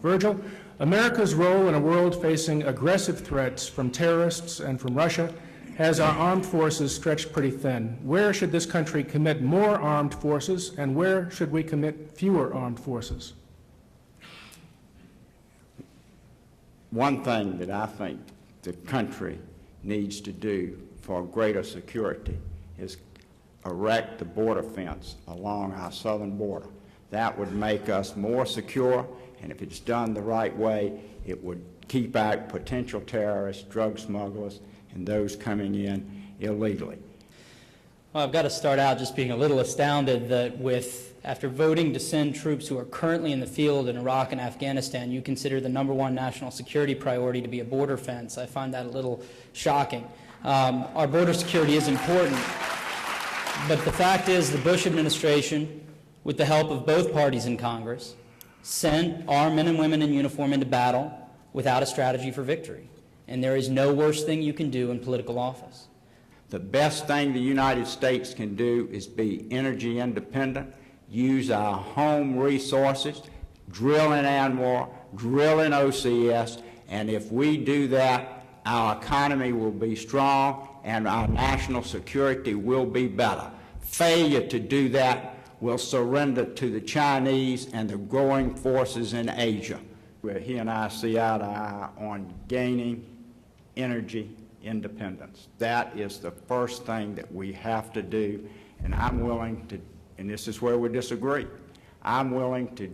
Virgil, America's role in a world facing aggressive threats from terrorists and from Russia has our armed forces stretched pretty thin. Where should this country commit more armed forces, and where should we commit fewer armed forces? One thing that I think the country needs to do for greater security is erect the border fence along our southern border. That would make us more secure, and if it's done the right way, it would keep out potential terrorists, drug smugglers, and those coming in illegally. Well, I've got to start out just being a little astounded that after voting to send troops who are currently in the field in Iraq and Afghanistan, you consider the #1 national security priority to be a border fence. I find that a little shocking. Our border security is important, but the fact is the Bush administration, with the help of both parties in Congress, sent our men and women in uniform into battle without a strategy for victory. And there is no worse thing you can do in political office. The best thing the United States can do is be energy independent, use our home resources, drill in ANWR, drill in OCS, and if we do that, our economy will be strong and our national security will be better. Failure to do that will surrender to the Chinese and the growing forces in Asia. Where he and I see eye to eye on gaining energy independence. That is the first thing that we have to do, and I'm willing to, and this is where we disagree, I'm willing to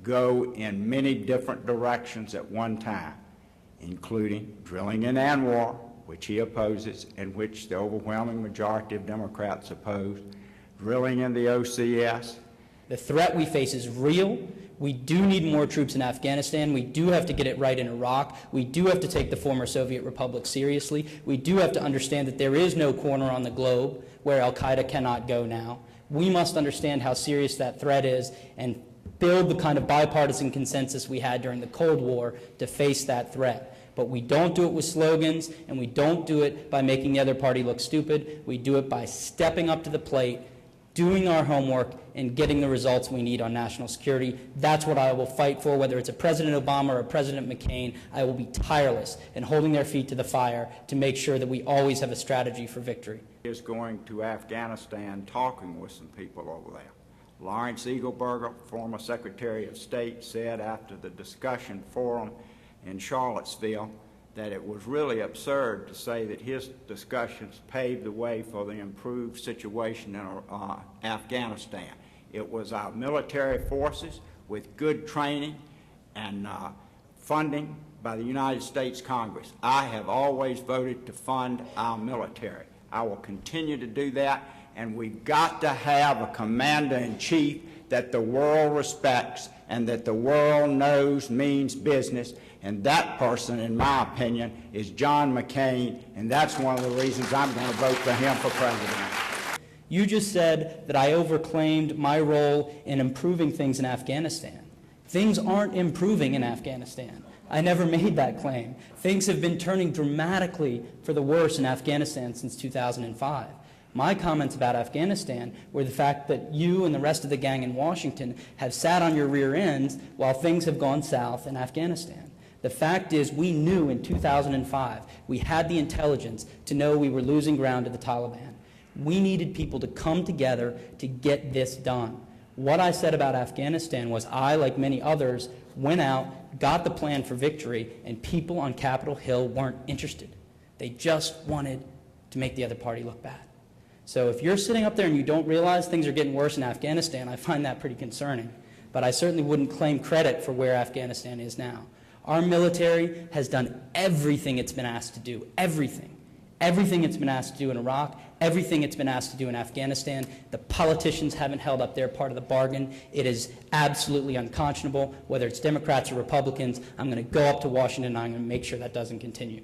go in many different directions at one time, including drilling in ANWR, which he opposes and which the overwhelming majority of Democrats oppose, drilling in the OCS. The threat we face is real. We do need more troops in Afghanistan. We do have to get it right in Iraq. We do have to take the former Soviet republic seriously. We do have to understand that there is no corner on the globe where al-Qaeda cannot go now. We must understand how serious that threat is and build the kind of bipartisan consensus we had during the Cold War to face that threat. But we don't do it with slogans, and we don't do it by making the other party look stupid. We do it by stepping up to the plate, doing our homework, and getting the results we need on national security. That's what I will fight for, whether it's a President Obama or a President McCain. I will be tireless in holding their feet to the fire to make sure that we always have a strategy for victory. He is going to Afghanistan talking with some people over there. Lawrence Eagleburger, former Secretary of State, said after the discussion forum in Charlottesville that it was really absurd to say that his discussions paved the way for the improved situation in Afghanistan. It was our military forces with good training and funding by the United States Congress. I have always voted to fund our military. I will continue to do that, and we've got to have a commander-in-chief that the world respects and that the world knows means business. And that person, in my opinion, is John McCain, and that's one of the reasons I'm going to vote for him for president. You just said that I overclaimed my role in improving things in Afghanistan. Things aren't improving in Afghanistan. I never made that claim. Things have been turning dramatically for the worse in Afghanistan since 2005. My comments about Afghanistan were the fact that you and the rest of the gang in Washington have sat on your rear ends while things have gone south in Afghanistan. The fact is, we knew in 2005, we had the intelligence to know we were losing ground to the Taliban. We needed people to come together to get this done. What I said about Afghanistan was I, like many others, went out, got the plan for victory, and people on Capitol Hill weren't interested. They just wanted to make the other party look bad. So if you're sitting up there and you don't realize things are getting worse in Afghanistan, I find that pretty concerning. But I certainly wouldn't claim credit for where Afghanistan is now. Our military has done everything it's been asked to do, everything. Everything it's been asked to do in Iraq, everything it's been asked to do in Afghanistan. The politicians haven't held up their part of the bargain. It is absolutely unconscionable. Whether it's Democrats or Republicans, I'm going to go up to Washington and I'm going to make sure that doesn't continue.